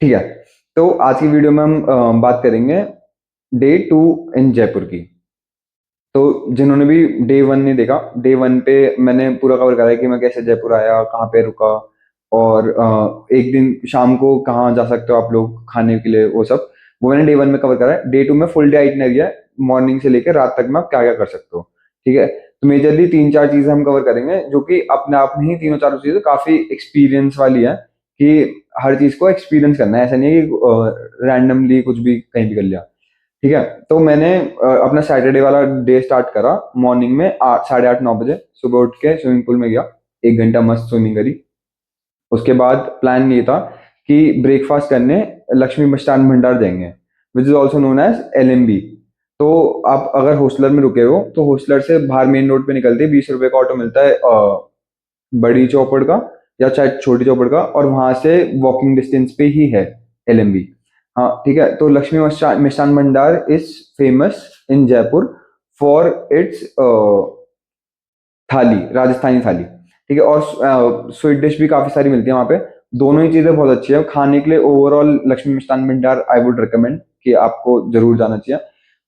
ठीक है। तो आज की वीडियो में हम बात करेंगे डे 2 इन जयपुर की। तो जिन्होंने भी डे 1 नहीं देखा, डे 1 पे मैंने पूरा कवर करा है कि मैं कैसे जयपुर आया, कहाँ पे रुका, और एक दिन शाम को कहाँ जा सकते हो आप लोग खाने के लिए, वो सब वो मैंने डे 1 में कवर करा है। डे 2 में फुल डे आइटनरी है, मॉर्निंग से लेकर रात तक में आप क्या क्या कर सकते हो। ठीक है। तो मेजरली तीन चार चीजें हम कवर करेंगे, जो कि अपने आप में ही तीनों चारों चीजें काफी एक्सपीरियंस वाली है, कि हर चीज को एक्सपीरियंस करना है, ऐसा नहीं है कि रैंडमली कुछ भी कहीं भी कर लिया। ठीक है। तो मैंने अपना सैटरडे वाला डे स्टार्ट करा मॉर्निंग में 8, 8:30, 9 बजे सुबह उठ के स्विमिंग पूल में गया। 1 घंटा मस्त स्विमिंग करी। उसके बाद प्लान ये था कि ब्रेकफास्ट करने लक्ष्मी मिष्ठान भंडार जाएंगे, which is also known as LMB। तो आप अगर होस्टलर में रुके हो तो होस्टलर से बाहर मेन रोड पे निकलते 20 रुपए का ऑटो मिलता है, बड़ी चौपड़ का या चाहे छोटी चौपड़ का, और वहां से वॉकिंग डिस्टेंस पे ही है LMB। हाँ ठीक है। तो लक्ष्मी मिष्ठान Mishthan Bhandar is famous in Jaipur for its थाली, राजस्थानी थाली। ठीक है। और स्वीट डिश भी काफी सारी मिलती है वहाँ पे। दोनों ही चीजें बहुत अच्छी है खाने के लिए। ओवरऑल लक्ष्मी मिष्ठान भंडार आई वुड रिकमेंड कि आपको जरूर जाना चाहिए।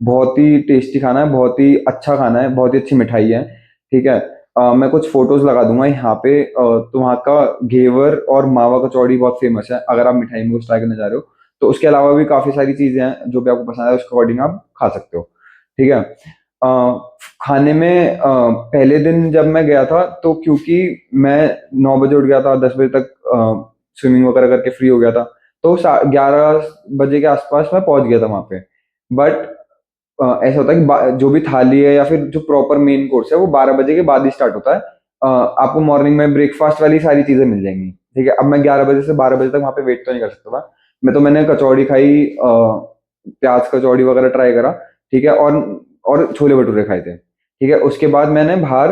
बहुत ही टेस्टी खाना है, बहुत ही अच्छा खाना है, बहुत ही अच्छी मिठाई है। ठीक है। मैं कुछ फोटोज लगा दूंगा यहाँ पे। तो वहाँ का घेवर और मावा कचौड़ी बहुत फेमस है, अगर आप मिठाई में कुछ ट्राई करने जा रहे हो। तो उसके अलावा भी काफी सारी चीजें हैं जो भी आपको पसंद है, उसके अकॉर्डिंग आप खा सकते हो। ठीक है। अ, खाने में पहले दिन जब मैं गया था, तो क्योंकि मैं 9 बजे उठ गया था, 10 बजे तक स्विमिंग वगैरह करके फ्री हो गया था, तो 11 बजे के आसपास मैं पहुंच गया था वहां पे। बट ऐसा होता है कि जो भी थाली है या फिर जो प्रॉपर मेन कोर्स है वो 12 बजे के बाद ही स्टार्ट होता है। आपको मॉर्निंग में ब्रेकफास्ट वाली सारी चीजें मिल जाएंगी। ठीक है। अब मैं 11 बजे से 12 बजे तक वहां पे वेट तो नहीं कर सकता था। मैंने कचौड़ी खाई, प्याज कचौड़ी वगैरह ट्राई करा। ठीक है। और छोले भटूरे खाए थे। ठीक है। उसके बाद मैंने बाहर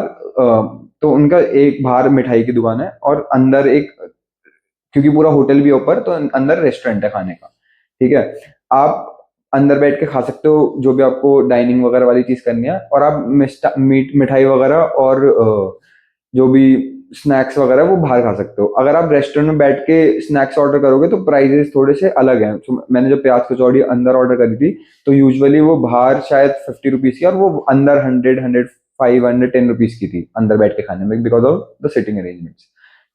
तो उनका एक बाहर मिठाई की दुकान है, और अंदर एक, क्योंकि पूरा होटल भी है ऊपर, तो अंदर रेस्टोरेंट है खाने का। ठीक है। आप अंदर बैठ के खा सकते हो जो भी आपको डाइनिंग वगैरह वाली चीज करनी है, और आप मिठाई वगैरह और जो भी स्नैक्स वगैरह वो बाहर खा सकते हो। अगर आप रेस्टोरेंट में बैठ के स्नैक्स ऑर्डर करोगे तो प्राइजेस थोड़े से अलग हैं। तो मैंने जो प्याज कचौड़ी अंदर ऑर्डर करी थी, तो यूजुअली वो बाहर शायद 50 रुपीज की, और वो अंदर 100, 100, 500, 10 रुपीज की थी अंदर बैठ के खाने में, because of the sitting arrangements.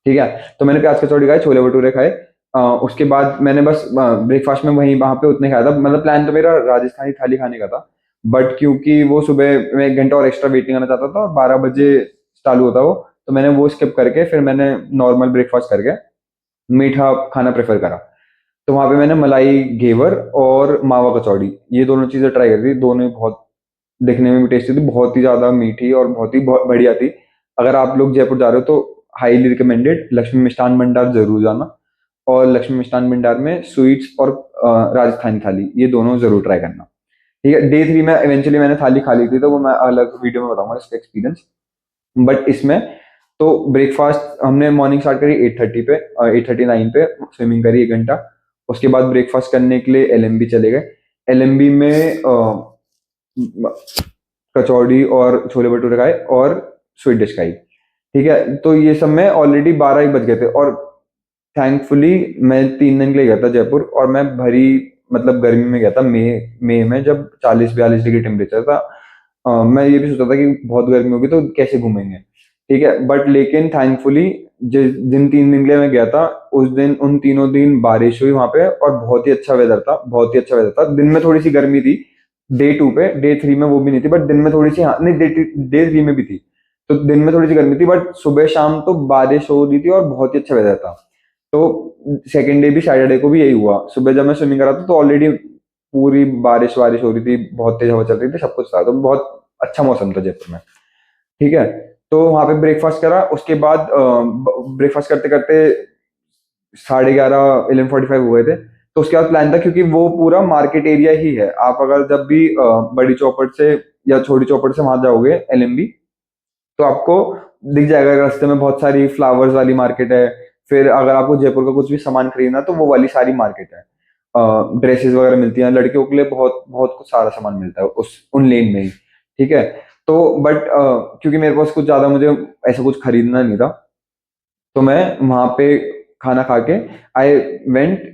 ठीक है। तो मैंने प्याज कचौड़ी खाई, छोले भटूरे खाए। उसके बाद मैंने बस ब्रेकफास्ट में वहीं वहां पे उतने खाया था। मतलब प्लान तो मेरा राजस्थानी थाली खाने का था, बट क्योंकि वो सुबह मैं 1 घंटा और एक्स्ट्रा वेटिंग करना चाहता था और 12 बजे चालू होता वो, तो मैंने वो स्किप करके फिर मैंने नॉर्मल ब्रेकफास्ट करके मीठा खाना प्रेफर करा। तो वहां पे मैंने मलाई घेवर और मावा कचौड़ी, ये दोनों चीजें ट्राई करी थी। दोनों ही बहुत दिखने में भी टेस्टी थी, बहुत ही ज्यादा मीठी और बहुत ही बहुत बढ़िया थी। अगर आप लोग जयपुर जा रहे हो तो हाईली रिकमेंडेड, लक्ष्मी मिष्ठान भंडार जरूर जाना। और लक्ष्मी मिष्ठान भंडार में स्वीट्स और राजस्थानी थाली, ये दोनों जरूर ट्राई करना। ठीक है। डे 3 में इवेंचुअली मैंने थाली खा ली थी, तो वो मैं अलग वीडियो में बताऊंगा इसका एक्सपीरियंस। बट इसमें तो ब्रेकफास्ट हमने मॉर्निंग स्टार्ट करी 8:30 पे, 8:39 पे स्विमिंग करी 1 घंटा। उसके बाद ब्रेकफास्ट करने के लिए LMB चले गए। LMB में कचौड़ी और छोले भटूरे खाए और स्वीट डिश खाई। ठीक है। तो ये सब में ऑलरेडी 12 1 बज गए थे, और थैंकफुली मैं 3 दिन के लिए गया था जयपुर, और मैं भरी मतलब गर्मी में गया था, मई मई में, जब 40 42 डिग्री टेम्परेचर था। मैं ये भी सोचा था कि बहुत गर्मी होगी तो कैसे घूमेंगे। ठीक है। बट लेकिन थैंकफुली जिस जिन 3 दिन के लिए मैं गया था, उस दिन उन तीनों दिन बारिश हुई वहां पे, और बहुत ही अच्छा वेदर था, बहुत ही अच्छा वेदर था। दिन में थोड़ी सी गर्मी थी डे 2 पे, डे 3 में वो भी नहीं थी, बट दिन में थोड़ी सी, हाँ नहीं, डे 3 में भी थी। तो दिन में थोड़ी सी गर्मी थी, बट सुबह शाम तो बारिश हो रही थी और बहुत ही अच्छा वेदर था। तो सेकेंड डे भी, सैटरडे को भी यही हुआ। सुबह जब मैं स्विमिंग कर रहा था तो ऑलरेडी पूरी बारिश वारिश हो रही थी, बहुत तेज हवा चल रही थी, सब कुछ था, तो बहुत अच्छा मौसम था जयपुर में। ठीक है। तो वहां पे ब्रेकफास्ट करा। उसके बाद ब्रेकफास्ट करते करते 11:30, 11:45 हो गए थे। तो उसके बाद प्लान था, क्योंकि वो पूरा मार्केट एरिया ही है, आप अगर जब भी बड़ी चौपट से या छोटी चौपट से वहां जाओगे LMB, तो आपको दिख जाएगा रास्ते में बहुत सारी फ्लावर्स वाली मार्केट है। फिर अगर आपको जयपुर का कुछ भी सामान खरीदना है, तो वो वाली सारी मार्केट है। ड्रेसेस वगैरह मिलती हैं लड़कियों के लिए, बहुत बहुत कुछ सारा सामान मिलता है उस उन लेन में ही। ठीक है। तो बट क्योंकि मेरे पास कुछ ज्यादा मुझे ऐसा कुछ खरीदना नहीं था, तो मैं वहां पे खाना खा के आई वेंट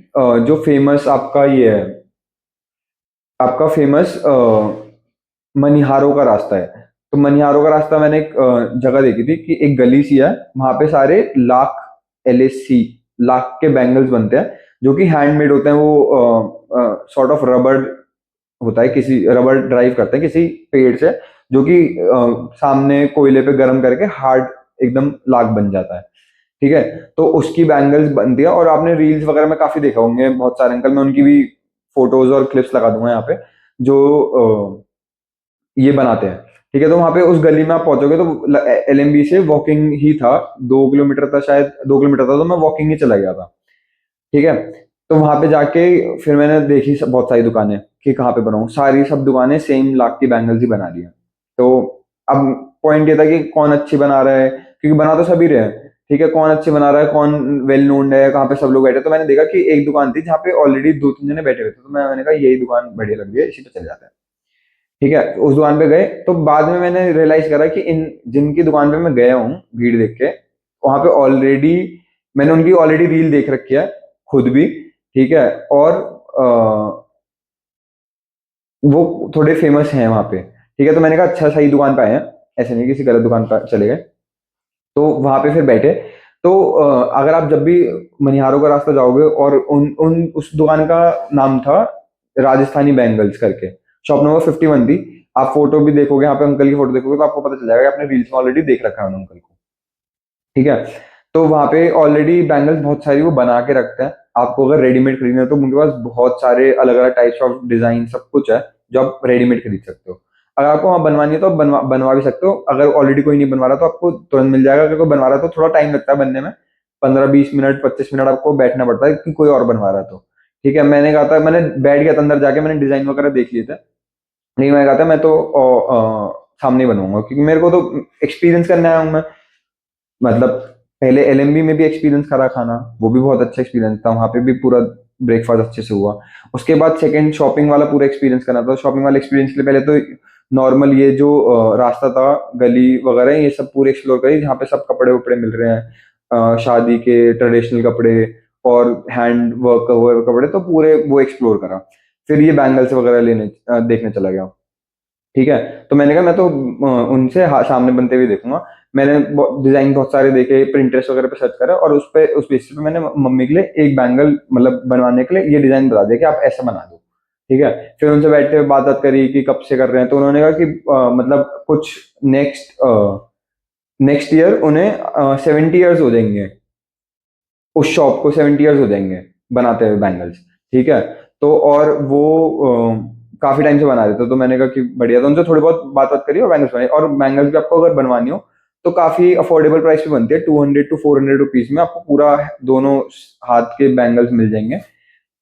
जो फेमस आपका ये है, आपका फेमस मनिहारों का रास्ता है। तो मनिहारों का रास्ता मैंने एक जगह देखी थी कि एक गली सी है, वहां पे सारे लाख, LSC, लाख के बैंगल्स बनते हैं, जो कि हैंडमेड होते हैं। वो सॉर्ट ऑफ रबर होता है, किसी रबर ड्राइव करते हैं किसी पेड़ से, जो कि सामने कोयले पे गर्म करके हार्ड एकदम लाख बन जाता है। ठीक है, तो उसकी बैंगल्स बनती है, और आपने रील्स वगैरह में काफी देखा होंगे बहुत सारे अंकल, मैं उनकी भी फोटोज और क्लिप्स लगा दूंगा यहाँ पे, जो ये बनाते हैं। ठीक है, तो वहां पे उस गली में आप पहुंचोगे तो LMB से वॉकिंग ही था, 2 किलोमीटर था, शायद 2 किलोमीटर था, तो मैं वॉकिंग ही चला गया था। ठीक है, तो वहां पे जाके फिर मैंने देखी बहुत सारी दुकानें कि कहाँ पे बनाऊं, सारी सब दुकानें सेम लाख की बैंगल्स ही बना रही हैं। तो अब पॉइंट ये था कि कौन अच्छी बना रहा है, क्योंकि बना तो सभी रहे हैं। ठीक है, कौन अच्छी बना रहा है, कौन वेल नोन है, कहाँ पे सब लोग बैठे हैं। तो मैंने देखा कि एक दुकान थी जहाँ पे ऑलरेडी 2-3 जने बैठे हुए थे, तो मैंने कहा यही दुकान बढ़िया लग रही है, इसी पे चले जाते हैं। ठीक है, उस दुकान पे गए, तो बाद में मैंने रियलाइज करा कि इन जिनकी दुकान पे मैं गया हूँ भीड़ देख के, वहां पे ऑलरेडी मैंने उनकी ऑलरेडी रील देख रखी है खुद भी। ठीक है, और वो थोड़े फेमस हैं वहां पे। ठीक है, तो मैंने कहा अच्छा सही दुकान पे आए हैं, ऐसे नहीं किसी गलत दुकान पर चले गए। तो वहां पे फिर बैठे। तो अगर आप जब भी मनिहारों का रास्ता जाओगे, और उन उन उस दुकान का नाम था राजस्थानी बैंगल्स करके, शॉप नंबर 51 थी। आप फोटो भी देखोगे, यहाँ पे अंकल की फोटो देखोगे, तो आपको पता चल जाएगा कि आपने रील्स में ऑलरेडी देख रखा है उन अंकल को। ठीक है, तो वहां पे ऑलरेडी बैंगल्स बहुत सारी वो बना के रखते हैं। आपको अगर रेडीमेड खरीदना है तो उनके पास बहुत सारे अलग अलग टाइप्स ऑफ डिजाइन सब कुछ है, जो आप रेडीमेड खरीद सकते हो। अगर आपको वहाँ बनवानी है तो आप बनवा भी सकते हो। अगर ऑलरेडी कोई नहीं बनवा रहा तो आपको तुरंत मिल जाएगा। अगर कोई बनवा रहा है तो थोड़ा टाइम लगता है बनने में, 15-20 मिनट 25 मिनट आपको बैठना पड़ता है कि कोई और बनवा रहा है तो। ठीक है, मैंने कहा था, मैंने बैठ गया था अंदर जाके, मैंने डिजाइन वगैरह देख लिए थे, नहीं मैंने कहा था मैं तो सामने ही बनवाऊंगा, क्योंकि मेरे को तो एक्सपीरियंस करने आया हूँ मैं। मतलब पहले LMB में भी एक्सपीरियंस करा खाना, वो भी बहुत अच्छा एक्सपीरियंस था, वहां पे भी पूरा ब्रेकफास्ट अच्छे से हुआ। उसके बाद सेकंड शॉपिंग वाला पूरा एक्सपीरियंस करना था। शॉपिंग वाला एक्सपीरियंस के लिए पहले तो नॉर्मल ये जो रास्ता था, गली वगैरह, ये सब पूरे एक्सप्लोर करी, जहाँ पे सब कपड़े वपड़े मिल रहे हैं, शादी के ट्रेडिशनल कपड़े और हैंड वर्क हुए कपड़े, तो पूरे वो एक्सप्लोर करा। फिर ये बैंगल्स वगैरह देखने चला गया। ठीक है, तो मैंने कहा मैं तो उनसे सामने बनते हुए देखूंगा। मैंने डिजाइन बहुत सारे देखे, प्रिंटरेस्ट वगैरह पे सर्च करा, और उस बेसिस पे मैंने मम्मी के लिए एक बैंगल मतलब बनवाने के लिए ये डिजाइन बता दिया कि आप ऐसा बना दो। ठीक है, फिर उनसे बैठते हुए बात बात करी कि कब से कर रहे हैं, तो उन्होंने कहा कि मतलब कुछ नेक्स्ट नेक्स्ट ईयर उन्हें 70 ईयर्स हो जाएंगे, उस शॉप को 70 ईयर्स हो जाएंगे बनाते हुए बैंगल्स। ठीक है, तो और वो काफी टाइम से बना रहे थे, तो मैंने कहा कि बढ़िया, तो उनसे थोड़ी बहुत बात बात करी और बैंगल्स बनाई। और बैंगल्स भी आपको अगर बनवानी हो तो काफी अफोर्डेबल प्राइस पे बनती है, 200 to 400 रुपीज में आपको पूरा दोनों हाथ के बैंगल्स मिल जाएंगे।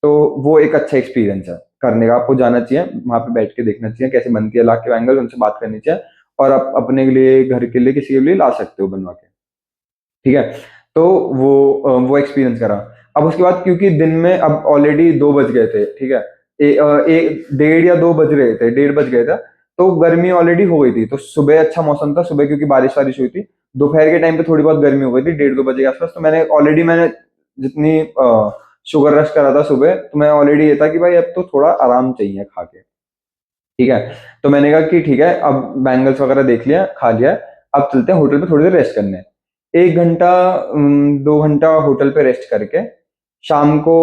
तो वो एक अच्छा एक्सपीरियंस है करने का, आपको जाना चाहिए वहां पे, बैठ के देखना चाहिए कैसे बनती है लाख के बैंगल्स, उनसे बात करनी चाहिए, और आप अपने लिए, घर के लिए, किसी के लिए ला सकते हो बनवा के। ठीक है, तो वो एक्सपीरियंस करा। अब उसके बाद क्योंकि दिन में अब ऑलरेडी 2 बज गए थे, ठीक है, एक 1:30 या 2 बज रहे थे, 1:30 बज गए थे, तो गर्मी ऑलरेडी हो गई थी। तो सुबह अच्छा मौसम था, सुबह क्योंकि बारिश वारिश हुई थी, दोपहर के टाइम पे थोड़ी बहुत गर्मी हो गई थी, 1:30-2 बजे के आसपास। तो मैंने जितनी शुगर रश करा था सुबह, तो मैं ऑलरेडी ये था कि भाई अब तो थोड़ा आराम चाहिए खा के। ठीक है, तो मैंने कहा कि ठीक है, अब बैंगल्स वगैरह देख लिया, खा लिया, अब चलते हैं होटल पे थोड़ी देर रेस्ट करने। 1 घंटा 2 घंटा होटल पे रेस्ट करके शाम को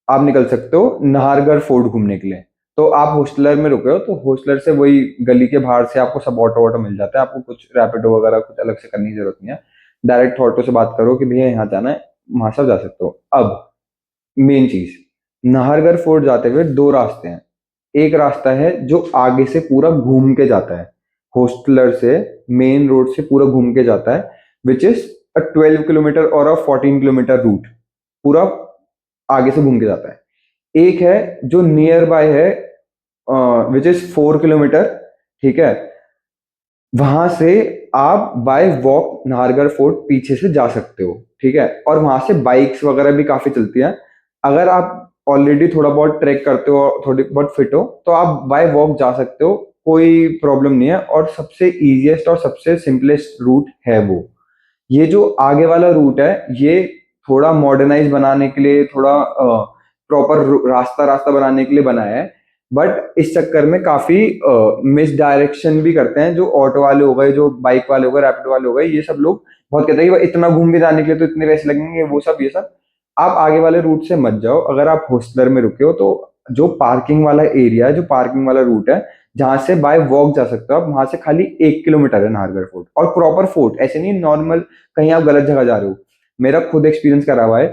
आप निकल सकते हो नाहरगढ़ फोर्ट घूमने के लिए। तो आप हॉस्टलर में रुके हो, तो हॉस्टलर से वही गली के बाहर से आपको सब ऑटो वोटो मिल जाता है, आपको कुछ रैपिडो वगैरह कुछ अलग से करने की जरूरत नहीं है। डायरेक्ट ऑटो से बात करो कि भैया यहाँ जाना है, वहां से आप जा सकते हो। अब मेन चीज, नाहरगढ़ फोर्ट जाते हुए 2 रास्ते हैं। एक रास्ता है जो आगे से पूरा घूम के जाता है, होस्टलर से मेन रोड से पूरा घूम के जाता है, विच इज अ 12 किलोमीटर और अ 14 किलोमीटर रूट, पूरा आगे से घूम के जाता है। एक है जो नियर बाय है, विच इज 4 किलोमीटर। ठीक है, वहां से आप बाय वॉक नाहरगढ़ फोर्ट पीछे से जा सकते हो। ठीक है, और वहां से बाइक्स वगैरह भी काफी चलती हैं। अगर आप ऑलरेडी थोड़ा बहुत ट्रैक करते हो, थोड़ी बहुत फिट हो, तो आप बाय वॉक जा सकते हो, कोई प्रॉब्लम नहीं है। और सबसे इजीएस्ट और सबसे सिंपलेस्ट रूट है वो। ये जो आगे वाला रूट है, ये थोड़ा मॉडर्नाइज बनाने के लिए, थोड़ा प्रॉपर रास्ता रास्ता बनाने के लिए बनाया है। बट इस चक्कर में काफी मिस डायरेक्शन भी करते हैं, जो ऑटो वाले हो गए, जो बाइक वाले हो गए, रैपिडो वाले हो गए, ये सब लोग बहुत कहते हैं कि भाई इतना घूम के जाने के लिए तो इतने पैसे लगेंगे, वो सब ये सब। आप आगे वाले रूट से मत जाओ। अगर आप होस्टलर में रुके हो तो जो पार्किंग वाला एरिया है, जो पार्किंग वाला रूट है, जहां से बाय वॉक जा सकते हो आप, वहां से खाली 1 किलोमीटर है नाहरगढ़ फोर्ट। और प्रॉपर फोर्ट, ऐसे नहीं नॉर्मल कहीं आप गलत जगह जा रहे हो। मेरा खुद एक्सपीरियंस करा हुआ है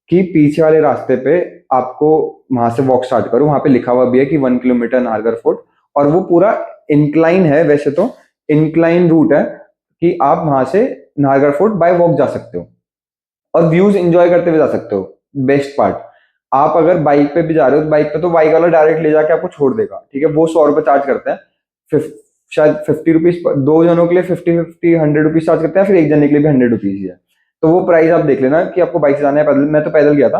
कि पीछे वाले रास्ते पे आपको वहां से वॉक स्टार्ट करो, वहां पे लिखा हुआ भी है कि 1 किलोमीटर नाहरगढ़ फोर्ट। और वो पूरा इंक्लाइन है, वैसे तो इंक्लाइन रूट है कि आप वहां से नाहरगढ़ फोर्ट बाय वॉक जा सकते हो और व्यूज एंजॉय करते हुए जा सकते हो। बेस्ट पार्ट, आप अगर बाइक पे भी जा रहे हो तो बाइक पे तो बाइक वाला डायरेक्ट ले जाके आपको छोड़ देगा, ठीक है, वो 100 रुपये चार्ज करते हैं। शायद 50 रुपीज, 2 जनों के लिए 50 50 100 रुपीज चार्ज करते हैं, फिर एक जने के लिए भी 100 रुपीज ही है। तो वो प्राइस आप देख लेना कि आपको बाइक से जाना है पैदल। मैं तो पैदल गया था,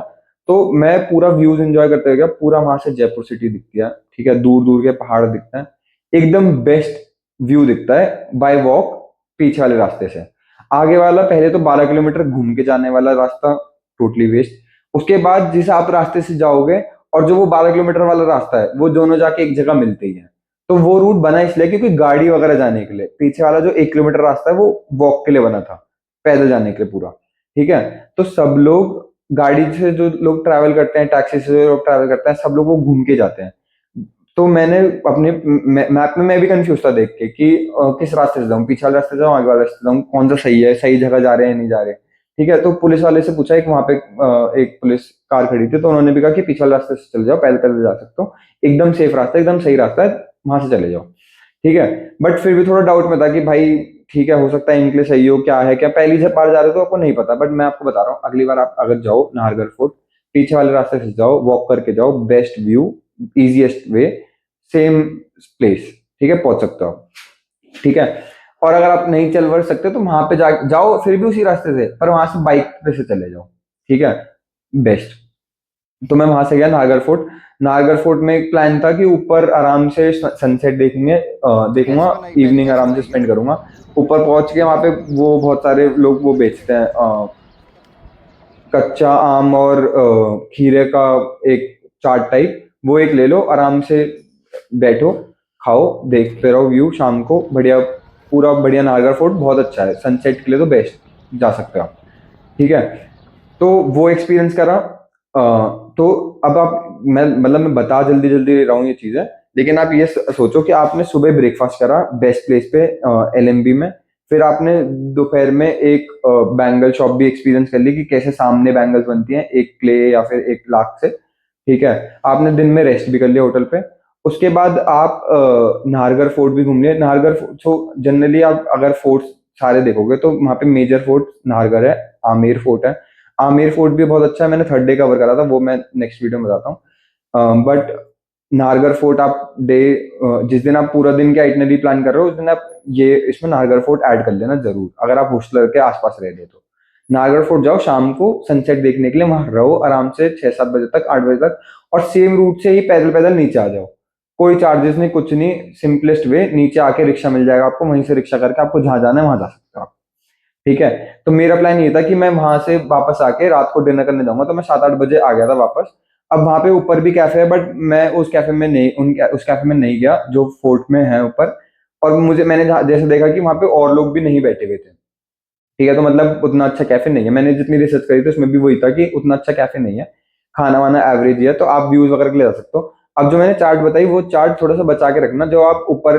तो मैं पूरा व्यूज एंजॉय करते हुए गया। पूरा वहां से जयपुर सिटी दिखती है, ठीक है, दूर दूर के पहाड़ दिखते हैं, एकदम बेस्ट व्यू दिखता है बाय वॉक पीछे वाले रास्ते से। आगे वाला पहले तो 12 किलोमीटर घूम के जाने वाला रास्ता टोटली वेस्ट। उसके बाद जिस आप रास्ते से जाओगे और जो वो 12 किलोमीटर वाला रास्ता है, वो दोनों जाके एक जगह मिलते ही है। तो वो रूट बना इसलिए क्योंकि गाड़ी वगैरह जाने के लिए, पीछे वाला जो 1 किलोमीटर रास्ता है वो वॉक के लिए बना था, पैदल जाने के लिए पूरा, ठीक है। तो सब लोग गाड़ी से, जो लोग ट्रैवल करते हैं, टैक्सी से जो लोग ट्रैवल करते हैं, सब लोग वो घूम के जाते हैं। तो मैंने अपने मैप में मैं भी कंफ्यूज था देख के कि किस रास्ते से जाऊं, पीछे वाले रास्ते से जाऊं, आगे वाले रास्ते से जाऊं, कौन सा सही है, सही जगह जा रहे हैं नहीं जा रहे। ठीक है, तो पुलिस वाले से पूछा, एक वहां पे एक पुलिस कार खड़ी थी, तो उन्होंने भी कहा कि पीछे वाले रास्ते से चले जाओ, पैदल पैदल जा सकते हो, एकदम सेफ रास्ता है, एकदम सही रास्ता है, वहां से चले जाओ। ठीक है, बट फिर भी थोड़ा डाउट में था कि भाई ठीक है, हो सकता है इनके लिए सही हो, क्या है क्या, पहली से बार जा रहे हो तो आपको नहीं पता। बट मैं आपको बता रहा हूँ, अगली बार आप अगर जाओ नाहरगढ़ फोर्ट, पीछे वाले रास्ते से जाओ, वॉक करके जाओ, best view, easiest way, same place, ठीक है, पहुंच सकते हो आप। ठीक है, और अगर आप नहीं चल वर् सकते तो वहां पे जाओ फिर भी उसी रास्ते से, पर वहां से बाइक पे से चले जाओ, ठीक है, बेस्ट। तो मैं वहां से गया नाहरगढ़ फोर्ट। नाहरगढ़ फोर्ट में एक प्लान था कि ऊपर आराम से सनसेट देखेंगे, देखूंगा, कैसी बनाई मैंने, इवनिंग कैसी आराम से बनाई स्पेंड मैंने। करूंगा। ऊपर पहुंच के वहां पे वो बहुत सारे लोग वो बेचते हैं, कच्चा आम और खीरे का एक चाट टाइप, वो एक ले लो, आराम से बैठो, खाओ, देखते रहो व्यू शाम को, बढ़िया, पूरा बढ़िया। नाहरगढ़ फोर्ट बहुत अच्छा है, सनसेट के लिए तो बेस्ट, जा सकते हो आप। ठीक है, तो वो एक्सपीरियंस करा। तो अब आप, मैं बता जल्दी जल्दी रहा हूँ ये चीजें, लेकिन आप ये सोचो कि आपने सुबह ब्रेकफास्ट करा बेस्ट प्लेस पे एलएमबी में, फिर आपने दोपहर में एक बैंगल शॉप भी एक्सपीरियंस कर ली कि कैसे सामने बैंगल्स बनती हैं, एक क्ले या फिर एक लाख से। ठीक है, आपने दिन में रेस्ट भी कर लिया होटल पे। उसके बाद आप नाहरगढ़ फोर्ट भी घूम लिए। नाहरगढ़ फोर्ट, तो जनरली आप अगर फोर्ट सारे देखोगे तो वहाँ पे मेजर फोर्ट नाहरगढ़ है, आमेर फोर्ट है। आमेर फोर्ट भी बहुत अच्छा है, मैंने 3rd डे कवर करा था, वो मैं नेक्स्ट वीडियो में बताता हूँ। बट नाहरगढ़ फोर्ट आप जिस दिन आप पूरा दिन का आइटनरी प्लान कर रहे हो, उस दिन आप ये इसमें नाहरगढ़ फोर्ट ऐड कर लेना जरूर, अगर आप हॉस्टलर के आसपास रह रहे हो तो। नाहरगढ़ फोर्ट जाओ शाम को सनसेट देखने के लिए, वहां रहो आराम से 6 7 बजे तक, 8 बजे तक, और सेम रूट से ही पैदल पैदल नीचे आ जाओ। कोई चार्जेस नहीं, कुछ नहीं, सिंपलेस्ट वे, नीचे आके रिक्शा मिल जाएगा आपको, वहीं से रिक्शा करके आपको जहां जाना है वहां जा सकते हो आप। ठीक है, तो मेरा प्लान ये था कि मैं वहां से वापस आके रात को डिनर करने जाऊंगा, तो मैं 7 8 बजे आ गया था वापस। अब वहां पे ऊपर भी कैफे है, बट मैं उस कैफे में नहीं, उस कैफे में नहीं गया जो फोर्ट में है ऊपर। और मुझे, मैंने जैसे देखा कि वहां पे और लोग भी नहीं बैठे हुए थे। ठीक है, तो मतलब उतना अच्छा कैफे नहीं है, मैंने जितनी रिसर्च करी थी उसमें भी वही था कि उतना अच्छा कैफे नहीं है, खाना वाना एवरेज ही है, तो आप व्यूज वगैरह के लिए जा सकते हो। अब जो मैंने चार्ट बताई, वो चार्ट थोड़ा सा बचा के रखना, जो आप ऊपर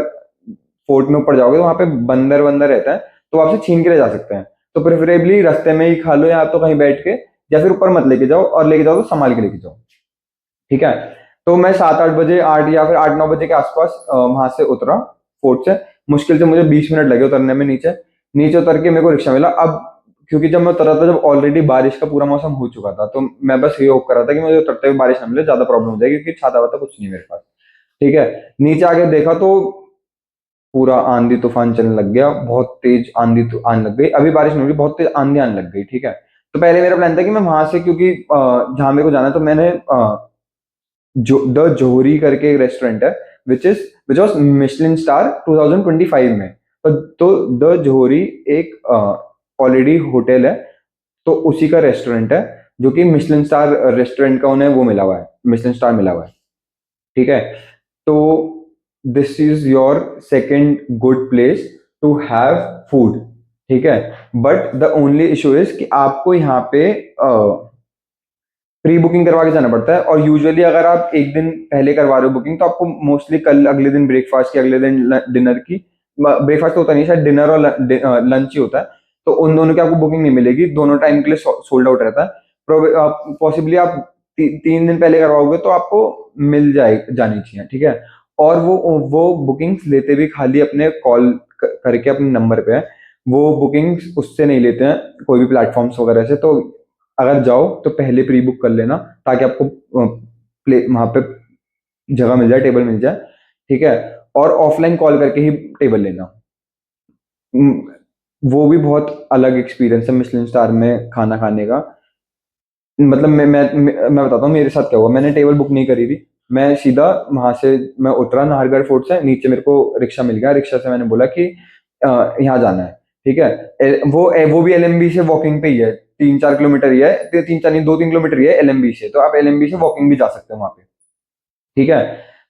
फोर्ट में ऊपर जाओगे तो वहां पे बंदर वंदर रहता है, तो आपसे छीन के ले जा सकते हैं। तो प्रेफरेबली रास्ते में ही खा लो, या तो कहीं बैठ के, या फिर ऊपर मत लेके जाओ, और लेके जाओ तो संभाल के लेके जाओ। ठीक है, तो मैं 7 8 बजे, 8 या फिर 8 9 बजे के आसपास वहां से उतरा फोर्ट से। मुश्किल से मुझे 20 मिनट लगे उतरने में नीचे। नीचे उतर के मेरे को रिक्शा मिला। अब क्योंकि जब मैं उतरा था, जब ऑलरेडी बारिश का पूरा मौसम हो चुका था, तो मैं बस ये होप कर रहा था कि मुझे उतरते हुए बारिश ना मिले, ज्यादा प्रॉब्लम हो जाएगी, क्योंकि छाता वाता कुछ नहीं मेरे पास। ठीक है, नीचे आके देखा तो पूरा आंधी तूफान चलने लग गया, बहुत तेज आंधी आने लग गई, अभी बारिश नहीं हो रही, बहुत तेज आंधी आने लग गई। ठीक है, तो पहले मेरा प्लान था कि मैं वहां से, क्योंकि जहां मेरे को जाना है, तो मैंने जो द जोहरी करके एक रेस्टोरेंट है, विच वॉज मिशलिन स्टार 2025 में। तो द जोहरी एक ऑलरेडी होटल है, तो उसी का रेस्टोरेंट है, जो कि मिशेलिन स्टार रेस्टोरेंट का उन्हें वो मिला हुआ है, मिशेलिन स्टार मिला हुआ है। ठीक है, तो this is your second good place to have food. ठीक है, but the only issue is कि आपको यहाँ पे प्री बुकिंग करवा के जाना पड़ता है, और यूजुअली अगर आप एक दिन पहले करवा रहे हो बुकिंग, तो आपको मोस्टली कल अगले दिन ब्रेकफास्ट की, अगले दिन डिनर की, ब्रेकफास्ट तो होता नहीं, शायद डिनर और लंच ही होता है, तो उन दोनों की आपको बुकिंग नहीं मिलेगी, दोनों टाइम के लिए सोल्ड आउट रहता है। पॉसिबली आप 3 दिन पहले करवाओगे तो आपको मिल जाए जानी चाहिए। ठीक है, और वो बुकिंग्स लेते भी खाली अपने कॉल करके अपने नंबर पे है, वो बुकिंग्स उससे नहीं लेते हैं कोई भी प्लेटफॉर्म्स वगैरह से। तो अगर जाओ तो पहले प्री बुक कर लेना, ताकि आपको प्ले वहां पे जगह मिल जाए, टेबल मिल जाए। ठीक है, और ऑफलाइन कॉल करके ही टेबल लेना। उम, वो भी बहुत अलग एक्सपीरियंस है मिशेलिन स्टार में खाना खाने का। मतलब मैं बताता हूँ मेरे साथ क्या हुआ। मैंने टेबल बुक नहीं करी थी, मैं सीधा वहां से मैं उतरा नाहरगढ़ फोर्ट से नीचे, मेरे को रिक्शा मिल गया, रिक्शा से मैंने बोला कि यहाँ जाना है। ठीक है, वो भी एलएमबी से वॉकिंग पे ही है, 3-4 किलोमीटर ही है, 3-4 नहीं, 2-3 किलोमीटर ही है एलएमबी से, तो आप एलएमबी से वॉकिंग भी जा सकते हो वहां पे। ठीक है,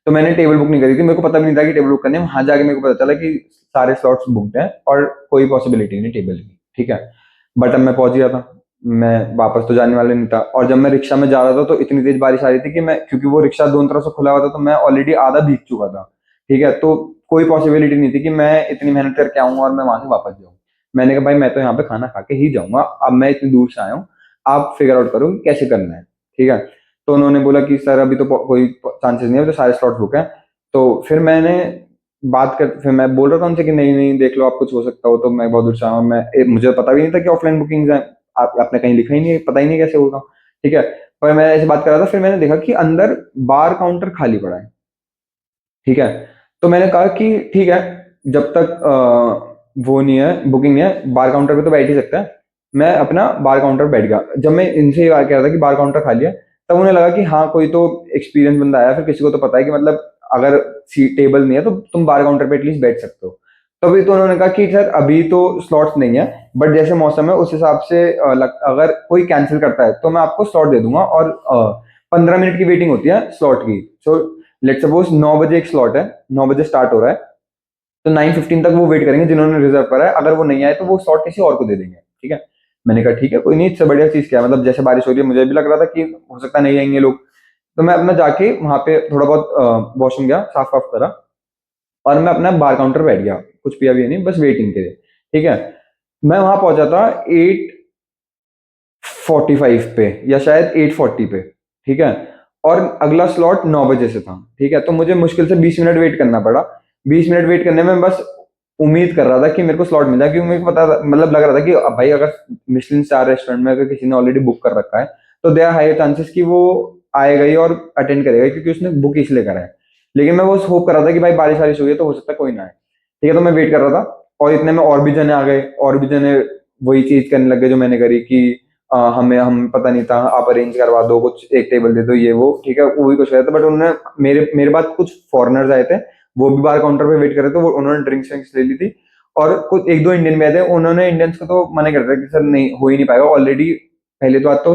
तो मैंने टेबल बुक नहीं करी थी, मेरे को पता भी नहीं था कि टेबल बुक करनी है, वहां जाके मेरे को पता चला कि सारे स्लॉट्स बुकड हैं और कोई पॉसिबिलिटी नहीं टेबल की। ठीक है, बट अब मैं पहुंच गया था, मैं वापस तो जाने वाला नहीं था, और जब मैं रिक्शा में जा रहा था तो इतनी तेज बारिश आ रही थी कि मैं, क्योंकि वो रिक्शा दोनों तरफ से खुला हुआ था, तो मैं ऑलरेडी आधा भीग चुका था। ठीक है, तो कोई पॉसिबिलिटी नहीं थी कि मैं इतनी मेहनत करके आऊंगा और मैं वहां से वापस जाऊँ। मैंने कहा भाई मैं तो यहाँ पे खाना खा के ही जाऊंगा, अब मैं इतनी दूर से आया हूँ, आप फिगर आउट करो कि कैसे करना है। ठीक है, तो उन्होंने बोला कि सर अभी तो कोई चांसेस नहीं है, तो सारे स्लॉट बुक हैं। तो फिर मैंने फिर मैं बोल रहा था उनसे कि नहीं नहीं देख लो, आप कुछ हो सकता हो, तो मैं बहुत दूर से आया हूँ, मुझे पता भी नहीं था कि ऑफलाइन बुकिंग है, आपने कहीं लिखा ही नहीं है, पता ही नहीं कैसे होगा। ठीक है, पर मैं ऐसे बात कर रहा था, फिर मैंने देखा कि अंदर बार काउंटर खाली पड़ा है। ठीक है, तो मैंने कहा कि ठीक है, जब तक वो नहीं है, बुकिंग नहीं है, बार काउंटर पे तो बैठ ही सकता है। मैं अपना बार काउंटर पे बैठ गया। जब मैं इनसे ये बात कह रहा था कि बार काउंटर खाली है, तब उन्हें लगा कि हाँ कोई तो एक्सपीरियंस बंदा आया, फिर किसी को तो पता है कि मतलब अगर सीट टेबल नहीं है तो तुम बार काउंटर पे एटलीस्ट बैठ सकते हो। तभी तो उन्होंने कहा कि सर अभी तो स्लॉट्स नहीं है, बट जैसे मौसम है उस हिसाब से अगर कोई कैंसिल करता है तो मैं आपको स्लॉट दे दूंगा, और 15 मिनट की वेटिंग होती है स्लॉट की। सो लेट सपोज 9 बजे एक स्लॉट है, 9 बजे स्टार्ट हो रहा है, तो 9:15 तक वो वेट करेंगे जिन्होंने रिजर्व करा है, अगर वो नहीं आए तो वो स्लॉट किसी और को दे देंगे। ठीक है, मैंने कहा ठीक है कोई नहीं, इससे बढ़िया चीज क्या है, मतलब जैसे बारिश हो रही है, मुझे भी लग रहा था कि हो सकता नहीं आएंगे लोग। तो मैं अपना जाके वहां पे थोड़ा बहुत वॉशरूम गया, साफ साफ करा, और मैं अपना बार काउंटर बैठ गया, कुछ पिया भी नहीं, बस वेटिंग के लिए। ठीक है, मैं वहां पहुंचा था 8:45 पे, या शायद 8:40 पे। ठीक है, और अगला स्लॉट 9 बजे से था। ठीक है, तो मुझे मुश्किल से 20 मिनट वेट करना पड़ा। 20 मिनट वेट करने में बस उम्मीद कर रहा था कि मेरे को स्लॉट मिल जाए, क्योंकि मेरे को पता था, मतलब लग रहा था कि अब भाई अगर मिशेलिन स्टार रेस्टोरेंट में अगर किसी ने ऑलरेडी बुक कर रखा है, तो देयर हाई चांसेस कि वो आएगा ही और अटेंड करेगा, क्योंकि उसने बुक इसलिए करा है। लेकिन मैं वो होप कर रहा था कि भाई बारिश वारिश हुई है तो हो सकता है कोई ना आए। ठीक है, तो मैं वेट कर रहा था, और इतने में और भी जने आ गए, और भी जने वही चीज करने लगे जो मैंने करी कि हम पता नहीं था, आप अरेंज करवा दो, कुछ एक टेबल दे दो, ये वो। ठीक है, वो भी कुछ रहा था, बट उन्होंने मेरे मेरे बाद कुछ फॉरेनर्स आए थे, वो भी बार काउंटर पे वेट कर रहे थे, वो उन्होंने ड्रिंक्स विंक्स ले ली थी। और कुछ एक दो इंडियन भी आए थे, उन्होंने इंडियंस को तो मना कर दिया कि सर नहीं, हो ही नहीं पाएगा, ऑलरेडी पहले तो आज तो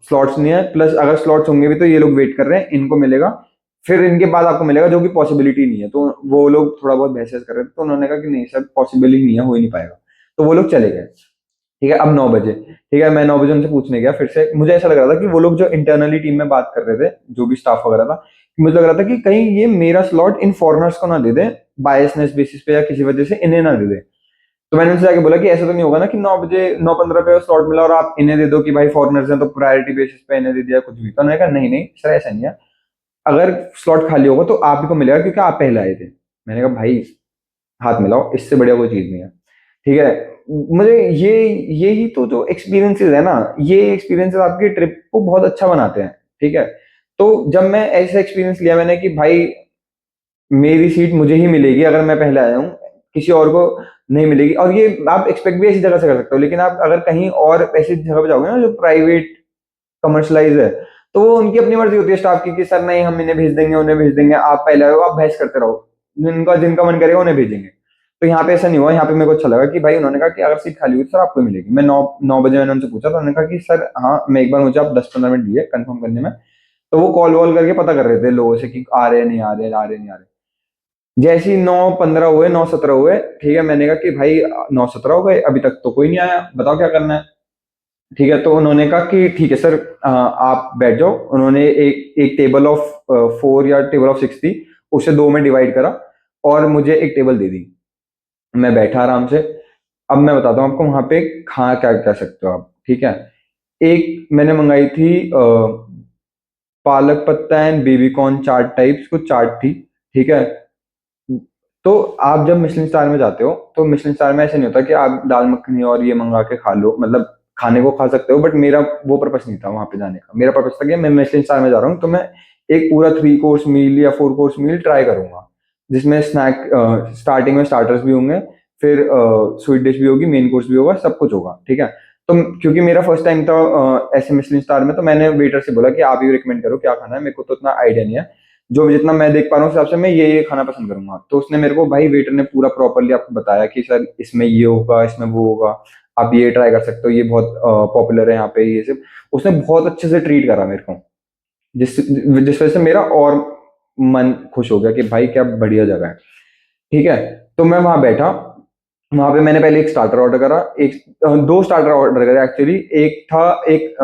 स्लॉट्स नहीं है, प्लस अगर स्लॉट्स होंगे भी तो ये लोग वेट कर रहे हैं, इनको मिलेगा, फिर इनके बाद आपको मिलेगा, जो कि पॉसिबिलिटी नहीं है। तो वो लोग थोड़ा बहुत बहस कर रहे थे, तो उन्होंने कहा कि नहीं सर पॉसिबल ही नहीं है, हो ही नहीं पाएगा, तो वो लोग चले गए। ठीक है, अब 9 बजे, ठीक है, मैं 9 बजे उनसे पूछने गया फिर से, मुझे ऐसा लग रहा था कि वो लोग जो इंटरनली टीम में बात कर रहे थे, जो भी स्टाफ वगैरह था, मुझे लग रहा था कि कहीं ये मेरा स्लॉट इन फॉरनर्स को ना दे दे, बायसनेस बेसिस पे या किसी वजह से इन्हें ना दे दे। तो मैंने उनसे जाके बोला कि ऐसा तो नहीं होगा ना कि 9 बजे 9:15 पे स्लॉट मिला और आप इन्हें दे दो कि भाई फॉरनर्स हैं तो प्रायोरिटी बेसिस पे इन्हें दे दिया, कुछ भी। तो उन्होंने कहा नहीं नहीं सर ऐसा नहीं है, अगर स्लॉट खाली होगा तो आप ही को मिलेगा क्योंकि आप पहले आए थे। मैंने कहा भाई हाथ मिलाओ, इससे बढ़िया कोई चीज नहीं है। ठीक है, मुझे ये ही तो जो एक्सपीरियंसेस है ना, ये एक्सपीरियंसेस आपकी ट्रिप को बहुत अच्छा बनाते हैं। ठीक है, तो जब मैं ऐसा एक्सपीरियंस लिया मैंने कि भाई मेरी सीट मुझे ही मिलेगी अगर मैं पहले आया हूँ, किसी और को नहीं मिलेगी, और ये आप एक्सपेक्ट भी ऐसी जगह से कर सकते हो। लेकिन आप अगर कहीं और ऐसी जगह पे जाओगे ना जो प्राइवेट कमर्शलाइज है, तो वो उनकी अपनी मर्जी होती है स्टाफ की कि सर नहीं हम इन्हें भेज देंगे, उन्हें भेज देंगे, आप पहले आओ, आप बहस करते रहो, जिनका जिनका मन करेगा उन्हें भेजेंगे। तो यहाँ पे ऐसा नहीं हुआ, यहाँ पे मेरे को अच्छा लगा कि भाई उन्होंने कहा कि अगर सीट खाली हुई तो सर आपको मिलेगी। मैं 9 बजे मैंने उनसे पूछा तो उन्होंने कहा कि सर हाँ, मैं एक बार, मुझे आप 10-15 मिनट दिए कंफर्म करने में। तो वो कॉल वॉल करके पता कर रहे थे लोगों से कि आ रहे हैं, नहीं आ रहे, आ रहे नहीं आ रहे। जैसे ही 9:15 हुए, 9:17 हुए, ठीक है, मैंने कहा कि भाई 9:17 हो गए, अभी तक तो कोई नहीं आया, बताओ क्या करना है। ठीक है, तो उन्होंने कहा कि ठीक है सर, आप बैठ जाओ। उन्होंने एक एक टेबल ऑफ 4 या टेबल ऑफ 6 थी, उसे दो में डिवाइड करा और मुझे एक टेबल दे दी। मैं बैठा आराम से। अब मैं बताता हूँ आपको वहां पे खा क्या कह सकते हो आप, ठीक है। एक मैंने मंगाई थी पालक पत्ता and baby corn chaat types कुछ चाट थी, ठीक है। तो आप जब मिशलिन स्टार में जाते हो तो मिशलिन स्टार में ऐसे नहीं होता कि आप दाल मखनी और ये मंगा के खा लो, मतलब खाने को खा सकते हो, बट मेरा वो पर्पस नहीं था वहां पे जाने का। मेरा पर्पस था कि मैं मिशलिन स्टार में जा रहा हूँ तो मैं एक पूरा 3 कोर्स मील या 4 कोर्स मील ट्राई करूंगा, जिसमें स्नैक, स्टार्टिंग में स्टार्टर्स भी होंगे, फिर स्वीट डिश भी होगी, मेन कोर्स भी होगा, सब कुछ होगा, ठीक है। तो क्योंकि मेरा फर्स्ट टाइम था ऐसे मिशलिन स्टार में, तो मैंने वेटर से बोला कि आप ही रिकमेंड करो क्या खाना है, मेरे को तो इतना आइडिया नहीं है। जो जितना मैं देख पा रहा हूँ उस हिसाब से मैं ये खाना पसंद करूंगा। तो उसने मेरे को, भाई वेटर ने पूरा प्रॉपरली आपको बताया कि सर इसमें ये होगा, इसमें वो होगा, आप ये ट्राई कर सकते हो, ये बहुत पॉपुलर है यहाँ पे, ये सब। उसने बहुत अच्छे से ट्रीट करा मेरे को, जिस जिस वजह से मेरा और मन खुश हो गया कि भाई क्या बढ़िया जगह है, ठीक है। तो मैं वहां बैठा, वहां पे मैंने पहले एक स्टार्टर ऑर्डर करा, एक दो स्टार्टर ऑर्डर करे एक्चुअली। एक था एक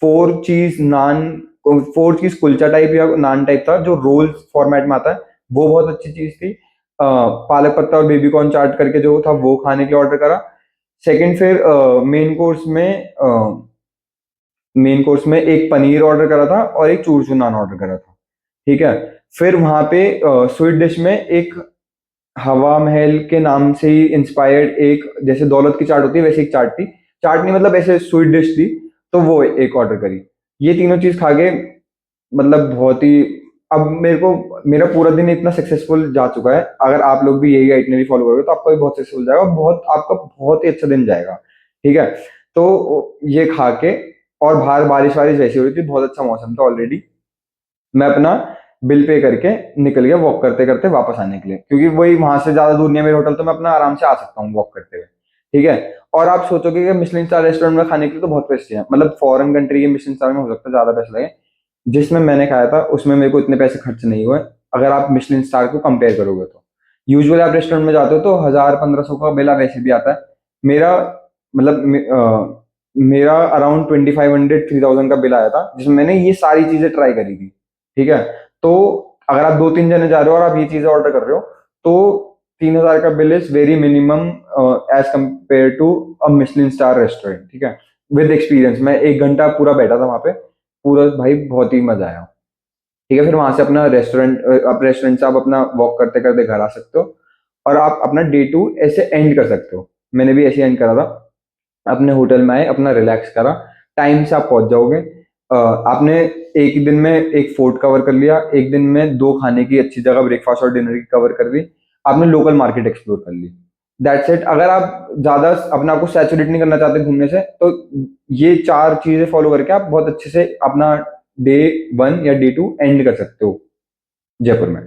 4 चीज नान, 4 चीज कुलचा टाइप या नान टाइप था, जो रोल फॉर्मेट में आता है। वो बहुत अच्छी चीज थी। पालक पत्ता और बेबी कॉर्न चाट करके जो था वो खाने के लिए ऑर्डर करा। सेकंड, फिर मेन कोर्स में एक पनीर ऑर्डर करा था और एक चूर चूर नान ऑर्डर करा था, ठीक है। फिर वहां पे स्वीट डिश में एक हवा महल के नाम से ही इंस्पायर्ड, एक जैसे दौलत की चाट होती है वैसे एक चाट थी। चाट नहीं, मतलब ऐसे स्वीट डिश थी, तो वो एक ऑर्डर करी। ये तीनों चीज खा के मतलब बहुत ही, अब मेरे को मेरा पूरा दिन इतना सक्सेसफुल जा चुका है। अगर आप लोग भी यही आइटनरी फॉलो करोगे तो आपका भी बहुत सक्सेसफुल जाएगा, और बहुत आपका बहुत ही अच्छा दिन जाएगा, ठीक है। तो ये खा के, और बाहर बारिश वारिश वैसी हो रही थी, बहुत अच्छा मौसम था ऑलरेडी। मैं अपना बिल पे करके निकल गया वॉक करते करते वापस आने के लिए, क्योंकि वही वहां से ज्यादा दूर नहीं है मेरे होटल, तो मैं अपना आराम से आ सकता हूँ वॉक करते हुए, ठीक है। और आप सोचोगे कि मिशलिन स्टार रेस्टोरेंट में खाने के लिए तो बहुत पैसे हैं, मतलब फॉरेन कंट्री के मिशलिन स्टार में हो सकता है ज्यादा पैसे लगे। जिसमें मैंने खाया था उसमें मेरे को इतने पैसे खर्च नहीं हुए, अगर आप मिशलिन स्टार को कंपेयर करोगे तो। यूजुअली आप रेस्टोरेंट में जाते हो तो 1000-1500 का बिल वैसे भी आता है। मेरा मतलब मेरा अराउंड 2500-3000 का बिल आया था, जिसमें मैंने ये सारी चीजें ट्राई करी थी, ठीक है। तो अगर आप 2-3 जने जा रहे हो और आप ये चीजें ऑर्डर कर रहे हो, तो 3000 का bill is very minimum as compare to a Michelin star restaurant, ठीक है। विद एक्सपीरियंस, मैं 1 घंटा पूरा बैठा था वहां पे, पूरा भाई बहुत ही मजा आया, ठीक है। फिर वहां से अपना रेस्टोरेंट से आप अपना वॉक करते करते घर आ सकते हो, और आप अपना डे 2 ऐसे एंड कर सकते हो। मैंने भी ऐसे एंड करा था, अपने होटल में आए, अपना रिलैक्स करा, टाइम से आप पहुंच जाओगे। आपने एक ही दिन में एक फोर्ट कवर कर लिया, एक दिन में 2 खाने की अच्छी जगह ब्रेकफास्ट और डिनर की कवर कर ली, आपने लोकल मार्केट एक्सप्लोर कर ली। That's it. अगर आप ज्यादा अपने आप को सैचुरेट नहीं करना चाहते घूमने से, तो ये 4 चीजें फॉलो करके आप बहुत अच्छे से अपना डे 1 या डे 2 एंड कर सकते हो जयपुर में।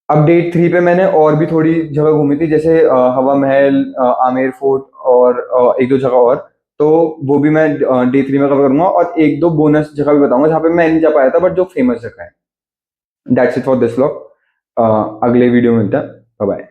अब डे 3 पे मैंने और भी थोड़ी जगह घूमी थी, जैसे हवा महल, आमेर फोर्ट, और एक दो जगह और। तो वो भी मैं डे 3 में कवर करूंगा, और एक दो बोनस जगह भी बताऊंगा जहाँ पे मैं नहीं जा पाया था बट जो फेमस जगह है। That's it for this vlog. अगले वीडियो में मिलता है। Bye bye.